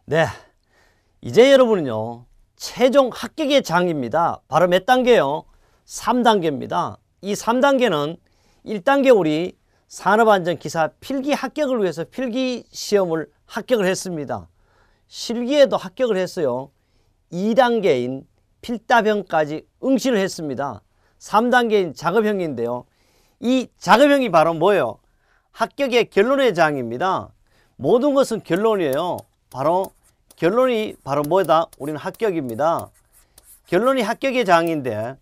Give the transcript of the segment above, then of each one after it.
네, 이제 여러분은요 최종 합격의 장입니다. 바로 몇 단계요? 3단계입니다. 이 3단계는 1단계 우리 산업안전기사 필기 합격을 위해서 필기 시험을 합격을 했습니다. 실기에도 합격을 했어요. 2단계인 필답형까지 응시를 했습니다. 3단계인 작업형인데요. 이 작업형이 바로 뭐예요? 합격의 결론의 장입니다. 모든 것은 결론이에요. 바로 결론이 바로 뭐다? 우리는 합격입니다. 결론이 합격의 장인데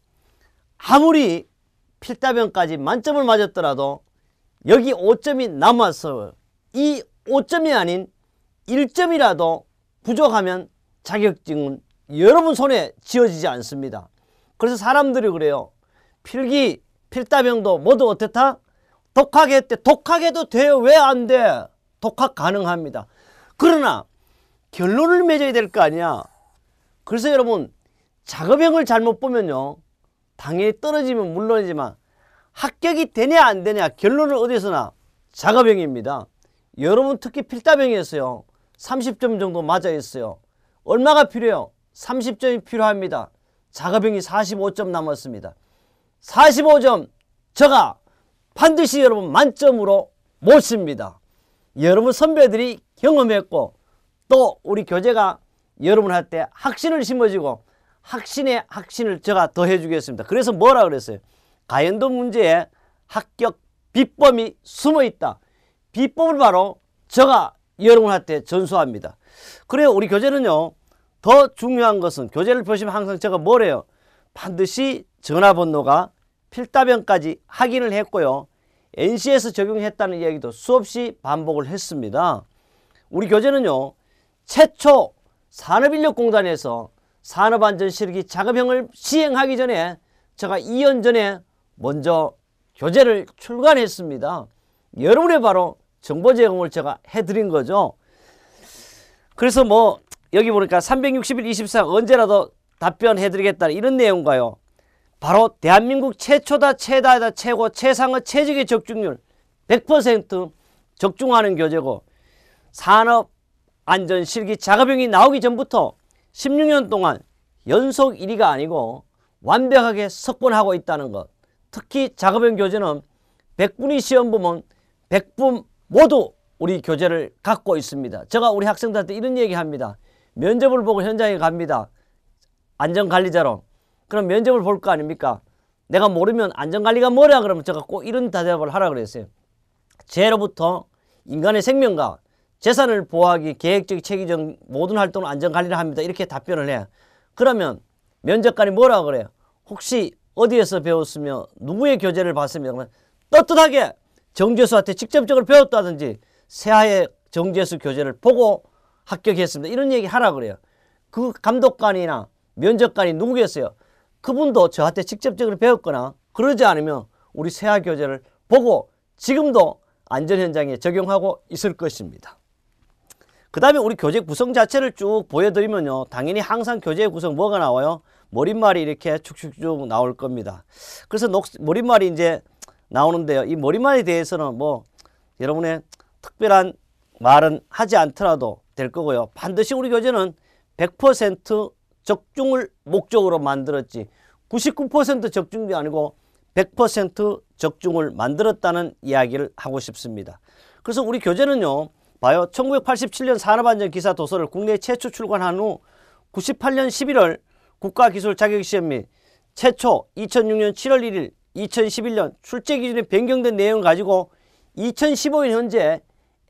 아무리 필답형까지 만점을 맞았더라도 여기 5점이 남아서 이 5점이 아닌 1점이라도 부족하면 자격증은 여러분 손에 쥐어지지 않습니다. 그래서 사람들이 그래요. 필기, 필답형도 모두 어떻다? 독학에 했대. 독학해도 돼요. 왜 안 돼? 독학 가능합니다. 그러나 결론을 맺어야 될 거 아니야. 그래서 여러분 작업형을 잘못 보면요 당연히 떨어지면 물론이지만 합격이 되냐 안 되냐 결론은 어디서나 작업형입니다. 여러분 특히 필답형이었어요. 30점 정도 맞아 있어요. 얼마가 필요해요? 30점이 필요합니다. 작업형이 45점 남았습니다. 45점 제가 반드시 여러분 만점으로 모십니다. 여러분 선배들이 경험했고 또 우리 교재가 여러분한테 확신을 심어주고 확신에 확신을 제가 더해 주겠습니다. 그래서 뭐라 그랬어요? 가연도 문제에 합격 비법이 숨어 있다. 비법을 바로 제가 여러분한테 전수합니다. 그래요. 우리 교재는요 더 중요한 것은 교재를 보시면 항상 제가 뭐래요? 반드시 전화번호가 필답형까지 확인을 했고요. NC에서 적용했다는 이야기도 수없이 반복을 했습니다. 우리 교재는요 최초 산업인력공단에서 산업안전실기 작업형을 시행하기 전에 제가 2년 전에 먼저 교재를 출간했습니다. 여러분의 바로 정보 제공을 제가 해드린 거죠. 그래서 뭐 여기 보니까 360일 24 언제라도 답변해드리겠다는 이런 내용과요. 바로 대한민국 최초다 최다다 최고 최상의 최적의 적중률 100% 적중하는 교재고 산업안전실기 작업형이 나오기 전부터 16년 동안 연속 1위가 아니고 완벽하게 석권하고 있다는 것. 특히 작업형 교재는 100분이 시험 보면 100분 모두 우리 교재를 갖고 있습니다. 제가 우리 학생들한테 이런 얘기합니다. 면접을 보고 현장에 갑니다. 안전관리자로. 그럼 면접을 볼 거 아닙니까? 내가 모르면 안전관리가 뭐냐 그러면 제가 꼭 이런 대답을 하라 그랬어요. 죄로부터 인간의 생명과 재산을 보호하기 계획적 체계적 모든 활동을 안전관리를 합니다. 이렇게 답변을 해요. 그러면 면접관이 뭐라고 그래요? 혹시 어디에서 배웠으며 누구의 교재를 봤습니다. 그러면 떳떳하게 정재수한테 직접적으로 배웠다든지 새하의 정재수 교재를 보고 합격했습니다. 이런 얘기 하라 그래요. 그 감독관이나 면접관이 누구겠어요? 그분도 저한테 직접적으로 배웠거나 그러지 않으면 우리 새하 교재를 보고 지금도 안전 현장에 적용하고 있을 것입니다. 그 다음에 우리 교재 구성 자체를 쭉 보여드리면요. 당연히 항상 교재 구성 뭐가 나와요? 머릿말이 이렇게 축축쭉 나올 겁니다. 그래서 머릿말이 이제 나오는데요. 이 머릿말에 대해서는 뭐 여러분의 특별한 말은 하지 않더라도 될 거고요. 반드시 우리 교재는 100% 적중을 목적으로 만들었지 99% 적중이 아니고 100% 적중을 만들었다는 이야기를 하고 싶습니다. 그래서 우리 교재는요. 봐요. 1987년 산업안전기사 도서를 국내에 최초 출간한 후 98년 11월 국가기술 자격시험 및 최초 2006년 7월 1일 2011년 출제기준이 변경된 내용을 가지고 2015년 현재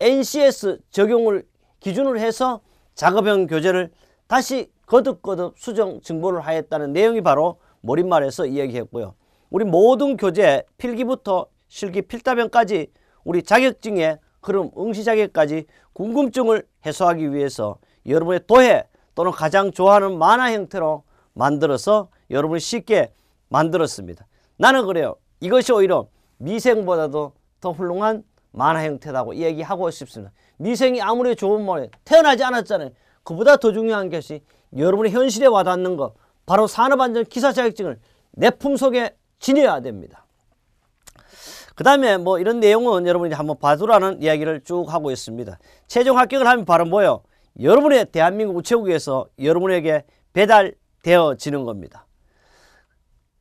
NCS 적용을 기준으로 해서 작업형 교재를 다시 거듭거듭 수정 증보를 하였다는 내용이 바로 머릿말에서 이야기했고요. 우리 모든 교재 필기부터 실기 필답형까지 우리 자격증의 흐름 응시 자격까지 궁금증을 해소하기 위해서 여러분의 도해 또는 가장 좋아하는 만화 형태로 만들어서 여러분이 쉽게 만들었습니다. 나는 그래요. 이것이 오히려 미생보다도 더 훌륭한 만화 형태라고 얘기하고 싶습니다. 미생이 아무리 좋은 말에 태어나지 않았잖아요. 그보다 더 중요한 것이 여러분의 현실에 와닿는 것, 바로 산업안전 기사 자격증을 내 품속에 지녀야 됩니다. 그 다음에 뭐 이런 내용은 여러분이 한번 봐두라는 이야기를 쭉 하고 있습니다. 최종 합격을 하면 바로 뭐예요? 여러분의 대한민국 우체국에서 여러분에게 배달되어지는 겁니다.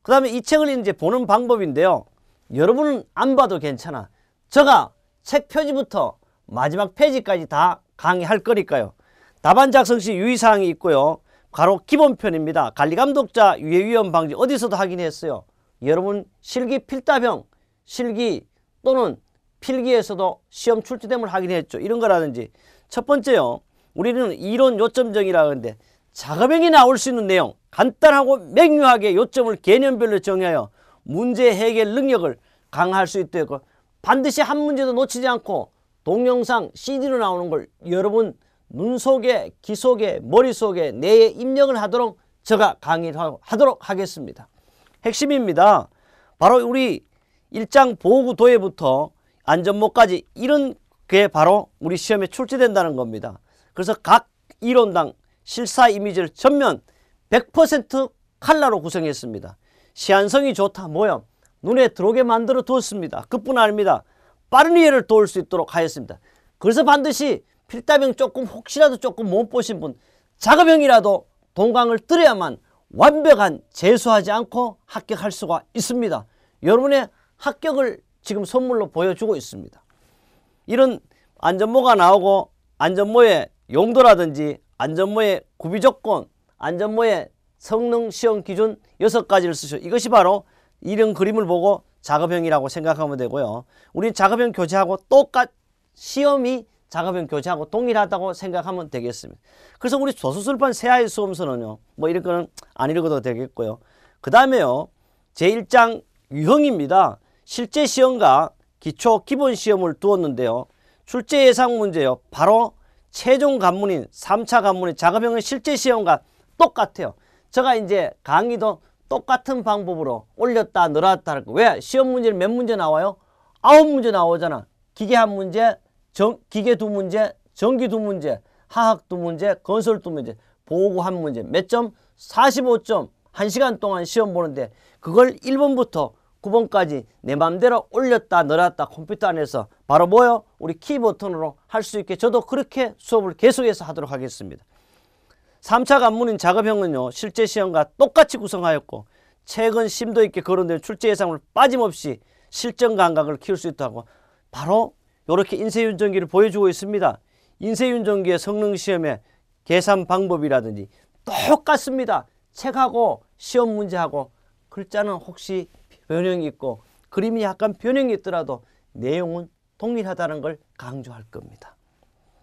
그 다음에 이 책을 이제 보는 방법인데요. 여러분은 안 봐도 괜찮아. 제가 책 표지부터 마지막 페이지까지 다 강의할 거니까요. 답안 작성 시 유의사항이 있고요. 바로 기본편입니다. 관리감독자 유해위험 방지 어디서도 확인했어요. 여러분 실기 필답형 실기 또는 필기에서도 시험 출제됨을 확인했죠. 이런 거라든지 첫 번째요. 우리는 이론 요점 정의라 하는데 작업형이 나올 수 있는 내용 간단하고 명료하게 요점을 개념별로 정하여 문제 해결 능력을 강화할 수 있도록 반드시 한 문제도 놓치지 않고 동영상 CD로 나오는 걸 여러분 눈 속에 귀 속에 머릿속에 뇌에 입력을 하도록 제가 강의를 하도록 하겠습니다. 핵심입니다. 바로 우리 1장 보호구 도예부터 안전모까지 이런 게 바로 우리 시험에 출제된다는 겁니다. 그래서 각 이론당 실사 이미지를 전면 100% 칼라로 구성했습니다. 시안성이 좋다 뭐요? 눈에 들어오게 만들어 두었습니다. 그뿐 아닙니다. 빠른 이해를 도울 수 있도록 하였습니다. 그래서 반드시 필답형 조금 혹시라도 조금 못 보신 분 작업형이라도 동강을 들여야만 완벽한 재수하지 않고 합격할 수가 있습니다. 여러분의 합격을 지금 선물로 보여주고 있습니다. 이런 안전모가 나오고 안전모의 용도라든지 안전모의 구비조건, 안전모의 성능 시험 기준 6가지를 쓰셔. 이것이 바로 이런 그림을 보고 작업형이라고 생각하면 되고요. 우리 작업형 교재하고 시험이 작업형 교재하고 동일하다고 생각하면 되겠습니다. 그래서 우리 조수술판 새하의 수험서는요. 뭐 이런 거는 안 읽어도 되겠고요. 그 다음에요. 제1장 유형입니다. 실제 시험과 기초 기본 시험을 두었는데요. 출제 예상 문제요. 바로 최종 관문인 3차 관문인 작업형은 실제 시험과 똑같아요. 제가 이제 강의도 똑같은 방법으로 올렸다 늘었다 할 거. 왜? 시험 문제는 몇 문제 나와요? 9문제 나오잖아. 기계 한 문제, 기계 2문제, 전기 2문제, 화학 2문제, 건설 2문제, 보고 1문제. 몇 점? 45점. 1시간 동안 시험 보는데 그걸 1번부터 9번까지 내 맘대로 올렸다 늘었다 컴퓨터 안에서 바로 뭐요? 우리 키 버튼으로 할 수 있게 저도 그렇게 수업을 계속해서 하도록 하겠습니다. 3차 관문인 작업형은요. 실제 시험과 똑같이 구성하였고 최근 심도 있게 거론된 출제 예상을 빠짐없이 실전 감각을 키울 수 있다고 바로 이렇게 인쇄윤정기를 보여주고 있습니다. 인쇄윤정기의 성능시험의 계산 방법이라든지 똑같습니다. 책하고 시험 문제하고 글자는 혹시 변형이 있고 그림이 약간 변형이 있더라도 내용은 동일하다는 걸 강조할 겁니다.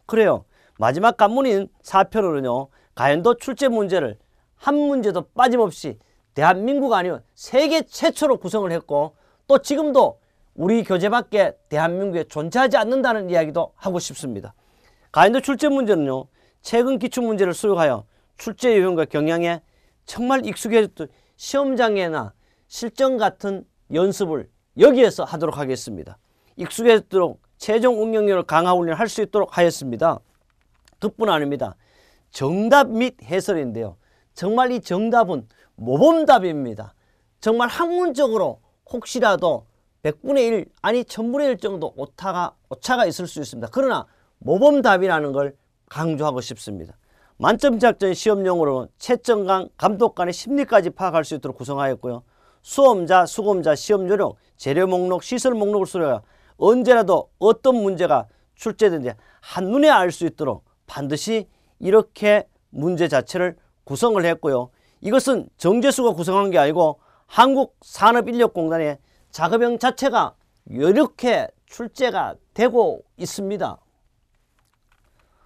그래요. 마지막 관문인 4편으로는요. 가연도 출제 문제를 한 문제도 빠짐없이 대한민국 아니면 세계 최초로 구성을 했고 또 지금도 우리 교재밖에 대한민국에 존재하지 않는다는 이야기도 하고 싶습니다. 가연도 출제 문제는요. 최근 기출문제를 수록하여 출제 유형과 경향에 정말 익숙해졌던 시험장에나 실전 같은 연습을 여기에서 하도록 하겠습니다. 익숙해지도록 최종 응용력을 강화 훈련을 할 수 있도록 하였습니다. 그뿐 아닙니다. 정답 및 해설인데요. 정말 이 정답은 모범답입니다. 정말 학문적으로 혹시라도 100분의 1 아니 1000분의 1 정도 오차가 있을 수 있습니다. 그러나 모범답이라는 걸 강조하고 싶습니다. 만점 작전 시험용으로 채점관, 감독관의 심리까지 파악할 수 있도록 구성하였고요. 수험자, 수검자, 시험 요령, 재료 목록, 시설 목록을 수료하여 언제라도 어떤 문제가 출제되는지 한눈에 알 수 있도록 반드시 이렇게 문제 자체를 구성을 했고요. 이것은 정제수가 구성한 게 아니고 한국산업인력공단의 작업형 자체가 이렇게 출제가 되고 있습니다.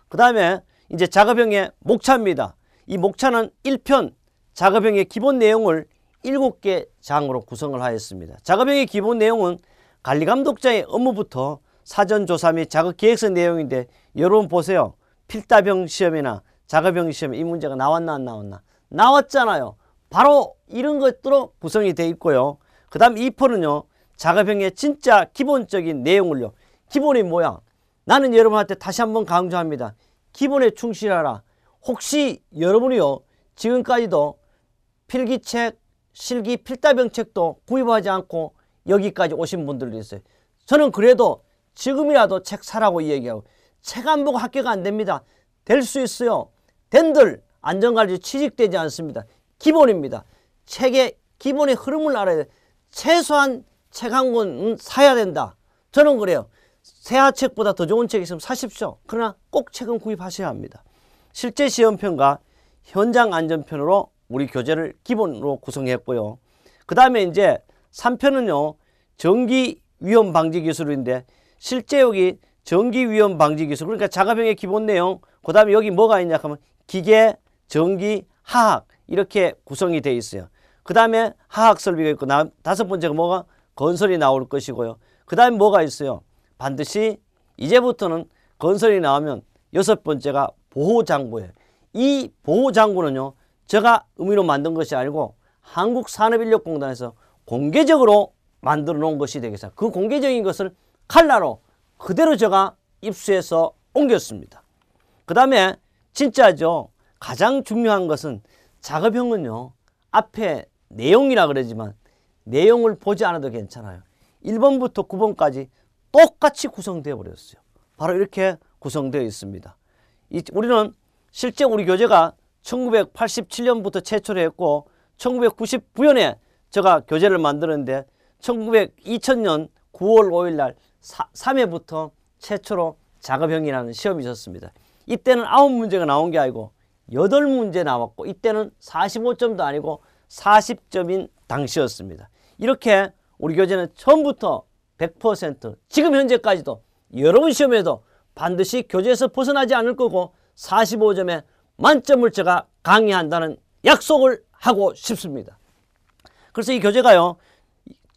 그 다음에 이제 작업형의 목차입니다. 이 목차는 1편 작업형의 기본 내용을 7개 장으로 구성을 하였습니다. 작업형의 기본 내용은 관리감독자의 업무부터 사전조사 및 작업계획서 내용인데 여러분 보세요. 필답형 시험이나 작업형 시험에 이 문제가 나왔나 안 나왔나? 나왔잖아요. 바로 이런 것들로 구성이 되어 있고요. 그 다음 2편은요. 작업형의 진짜 기본적인 내용을요. 기본이 뭐야? 나는 여러분한테 다시 한번 강조합니다. 기본에 충실하라. 혹시 여러분이요. 지금까지도 필기책, 실기, 필답형 책도 구입하지 않고 여기까지 오신 분들도 있어요. 저는 그래도 지금이라도 책 사라고 얘기하고 책 안 보고 합격 안 됩니다. 될 수 있어요. 된들 안전관리 취직되지 않습니다. 기본입니다. 책의 기본의 흐름을 알아야 돼. 최소한 책 한 권은 사야 된다. 저는 그래요. 새하책보다 더 좋은 책 있으면 사십시오. 그러나 꼭 책은 구입하셔야 합니다. 실제 시험편과 현장 안전편으로 우리 교재를 기본으로 구성했고요. 그 다음에 이제 3편은요. 전기 위험 방지 기술인데 실제 여기 전기 위험 방지 기술, 그러니까 자가병의 기본 내용, 그 다음에 여기 뭐가 있냐 하면 기계, 전기, 화학 이렇게 구성이 되어 있어요. 그 다음에 화학 설비가 있고, 다섯 번째가 뭐가 건설이 나올 것이고요. 그 다음에 뭐가 있어요. 반드시 이제부터는 건설이 나오면 여섯 번째가 보호장구예요. 이 보호장구는요. 제가 의미로 만든 것이 아니고 한국산업인력공단에서 공개적으로 만들어 놓은 것이 되겠습니다. 그 공개적인 것을 칼라로 그대로 제가 입수해서 옮겼습니다. 그 다음에 진짜죠. 가장 중요한 것은 작업형은요. 앞에 내용이라 그러지만 내용을 보지 않아도 괜찮아요. 1번부터 9번까지 똑같이 구성되어 버렸어요. 바로 이렇게 구성되어 있습니다. 우리는 실제 우리 교재가 1987년부터 최초로 했고 1999년에 제가 교재를 만드는데 2000년 9월 5일 날 3회부터 최초로 작업형이라는 시험이 있었습니다. 이때는 9문제가 나온 게 아니고 8문제 나왔고 이때는 45점도 아니고 40점인 당시였습니다. 이렇게 우리 교재는 처음부터 100% 지금 현재까지도 여러분 시험에도 반드시 교재에서 벗어나지 않을 거고 45점에 만점을 제가 강의한다는 약속을 하고 싶습니다. 그래서 이 교재가요.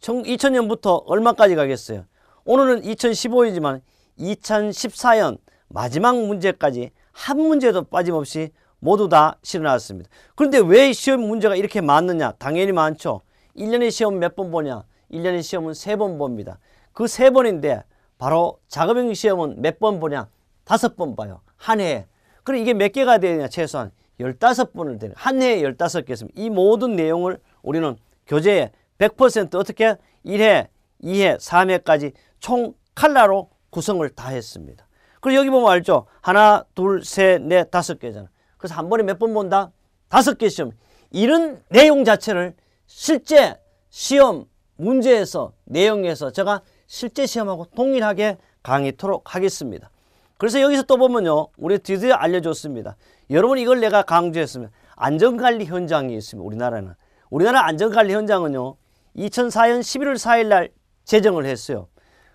2000년부터 얼마까지 가겠어요? 오늘은 2015이지만 2014년 마지막 문제까지 한 문제도 빠짐없이 모두 다 실어놨습니다. 그런데 왜 시험 문제가 이렇게 많느냐? 당연히 많죠. 1년에 시험 몇 번 보냐? 1년에 시험은 3번 봅니다. 그 3번인데 바로 작업형 시험은 몇 번 보냐? 5번 봐요. 한 해에. 그럼 이게 몇 개가 되느냐? 최소한 15번을 되는 한 해에 15개 있습니다. 이 모든 내용을 우리는 교재에 100% 어떻게 1회, 2회, 3회까지 총 칼라로 구성을 다 했습니다. 그리고 여기 보면 알죠? 하나, 둘, 셋, 넷, 5개잖아. 그래서 한 번에 몇 번 본다? 5개 시험. 이런 내용 자체를 실제 시험 문제에서 내용에서 제가 실제 시험하고 동일하게 강의토록 하겠습니다. 그래서 여기서 또 보면요. 우리 드디어 알려줬습니다. 여러분 이걸 내가 강조했으면 안전관리 현장이 있습니다. 우리나라는. 우리나라 안전관리 현장은요. 2004년 11월 4일 날 제정을 했어요.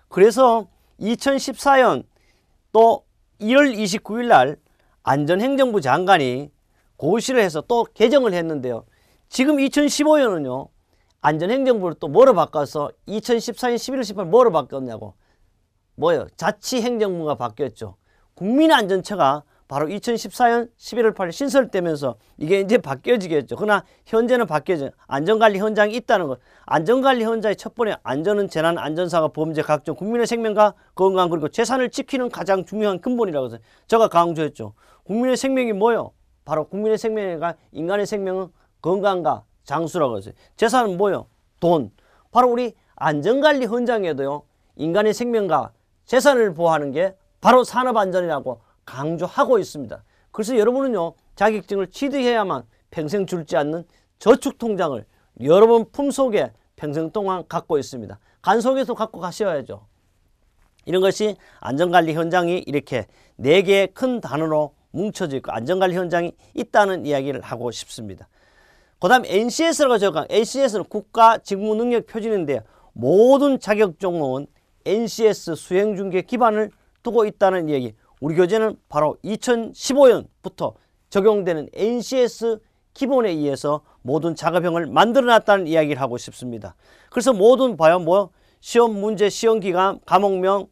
그래서 2014년 또 1월 29일 날 안전행정부 장관이 고시를 해서 또 개정을 했는데요. 지금 2015년은요. 안전행정부를 또 뭐로 바꿔서 2014년 11월 18일 뭐로 바뀌었냐고. 뭐예요? 자치행정부가 바뀌었죠. 국민안전처가 바로 2014년 11월 8일 신설되면서 이게 이제 바뀌어지겠죠. 그러나 현재는 바뀌어져. 안전관리 현장이 있다는 것. 안전관리 현장의 첫 번째 안전은 재난, 안전사고, 범죄, 각종 국민의 생명과 건강 그리고 재산을 지키는 가장 중요한 근본이라고 해서 제가 강조했죠. 국민의 생명이 뭐예요? 바로 국민의 생명과 인간의 생명은 건강과 장수라고 했어요. 재산은 뭐예요? 돈. 바로 우리 안전관리 현장에도요. 인간의 생명과 재산을 보호하는 게 바로 산업안전이라고 강조하고 있습니다. 그래서 여러분은요. 자격증을 취득해야만 평생 줄지 않는 저축통장을 여러분 품속에 평생 동안 갖고 있습니다. 간속에서 갖고 가셔야죠. 이런 것이 안전관리 현장이 이렇게 4개의 큰 단어로 뭉쳐져 있고 안전관리 현장이 있다는 이야기를 하고 싶습니다. 그 다음 NCS라고 적은 NCS는 국가직무능력표준인데 모든 자격 종목은 NCS 수행중개 기반을 두고 있다는 이야기. 우리 교재는 바로 2015년부터 적용되는 NCS 기본에 의해서 모든 작업형을 만들어 놨다는 이야기를 하고 싶습니다. 그래서 모든 봐요. 뭐 시험 문제, 시험 기간, 과목명,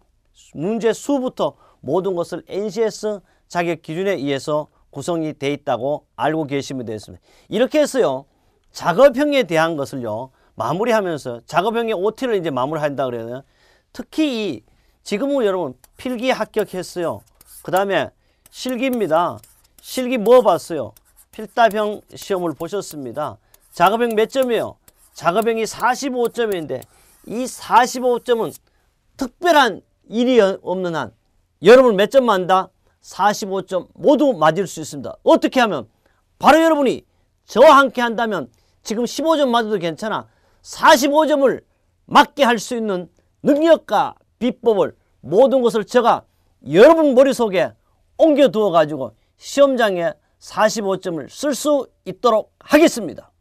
문제 수부터 모든 것을 NCS 자격 기준에 의해서 구성이 되어 있다고 알고 계시면 되겠습니다. 이렇게 해서요. 작업형에 대한 것을요. 마무리하면서 작업형의 OT를 이제 마무리한다 그래요. 특히 지금은 여러분 필기 합격했어요. 그 다음에 실기입니다. 실기 뭐 봤어요? 필답형 시험을 보셨습니다. 작업형 몇 점이에요? 작업형이 45점인데 이 45점은 특별한 일이 없는 한 여러분 몇 점 만다? 45점 모두 맞을 수 있습니다. 어떻게 하면? 바로 여러분이 저와 함께 한다면 지금 15점 맞아도 괜찮아 45점을 맞게 할 수 있는 능력과 비법을 모든 것을 제가 여러분 머릿속에 옮겨두어 가지고 시험장에 45점을 쓸 수 있도록 하겠습니다.